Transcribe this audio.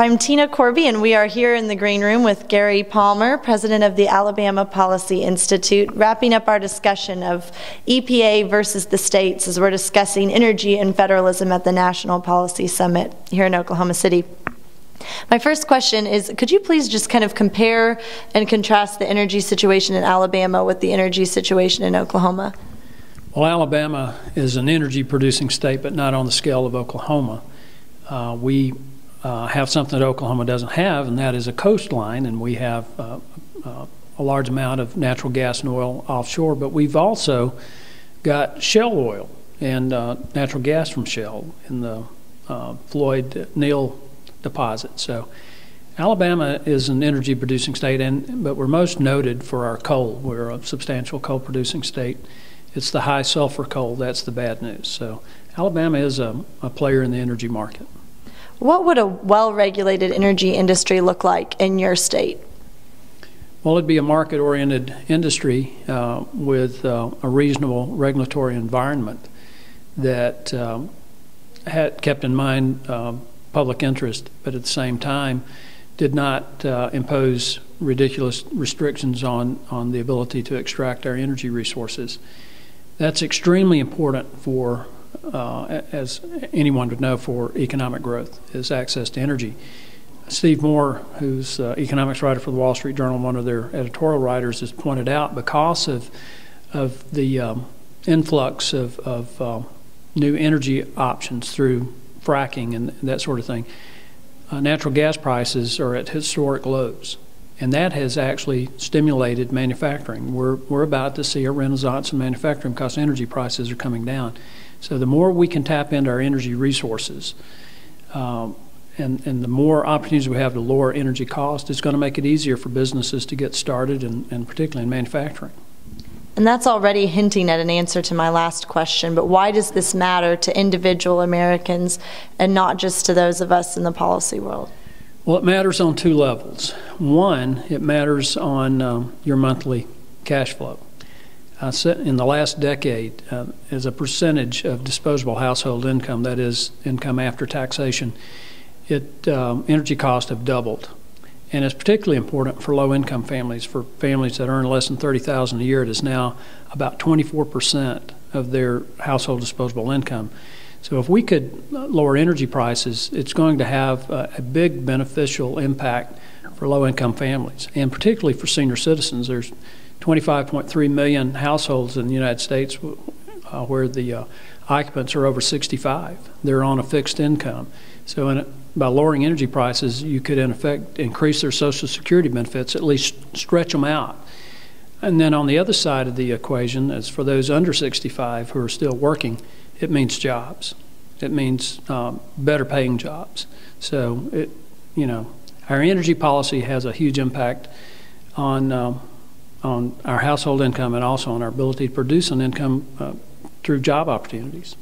I'm Tina Corby, and we are here in the Green Room with Gary Palmer, president of the Alabama Policy Institute, wrapping up our discussion of EPA versus the states as we're discussing energy and federalism at the National Policy Summit here in Oklahoma City. My first question is, could you please just kind of compare and contrast the energy situation in Alabama with the energy situation in Oklahoma? Well, Alabama is an energy-producing state, but not on the scale of Oklahoma. We have something that Oklahoma doesn't have, and that is a coastline, and we have a large amount of natural gas and oil offshore, but we've also got shale oil and natural gas from shale in the Floyd Neal deposit. So Alabama is an energy-producing state, but we're most noted for our coal. We're a substantial coal-producing state. It's the high sulfur coal that's the bad news. So Alabama is a player in the energy market. What would a well-regulated energy industry look like in your state? Well, it'd be a market-oriented industry with a reasonable regulatory environment that had kept in mind public interest, but at the same time did not impose ridiculous restrictions on the ability to extract our energy resources. That's extremely important for as anyone would know, for economic growth, is access to energy. Steve Moore, who's economics writer for the Wall Street Journal, one of their editorial writers, has pointed out because of the influx of new energy options through fracking and that sort of thing, natural gas prices are at historic lows. And that has actually stimulated manufacturing. We're about to see a renaissance in manufacturing because energy prices are coming down. So the more we can tap into our energy resources and the more opportunities we have to lower energy costs, it's going to make it easier for businesses to get started, and particularly in manufacturing. And that's already hinting at an answer to my last question, but why does this matter to individual Americans and not just to those of us in the policy world? Well, it matters on two levels. One, it matters on your monthly cash flow. In the last decade, as a percentage of disposable household income, that is income after taxation, energy costs have doubled. And it's particularly important for low-income families. For families that earn less than $30,000 a year, it is now about 24% of their household disposable income. So if we could lower energy prices, it's going to have a big beneficial impact for low-income families, and particularly for senior citizens. There's 25.3 million households in the United States where the occupants are over 65. They're on a fixed income. So by lowering energy prices, you could in effect increase their Social Security benefits, at least stretch them out. And then on the other side of the equation, as for those under 65 who are still working, it means jobs. It means better paying jobs. So our energy policy has a huge impact on our household income and also on our ability to produce an income through job opportunities.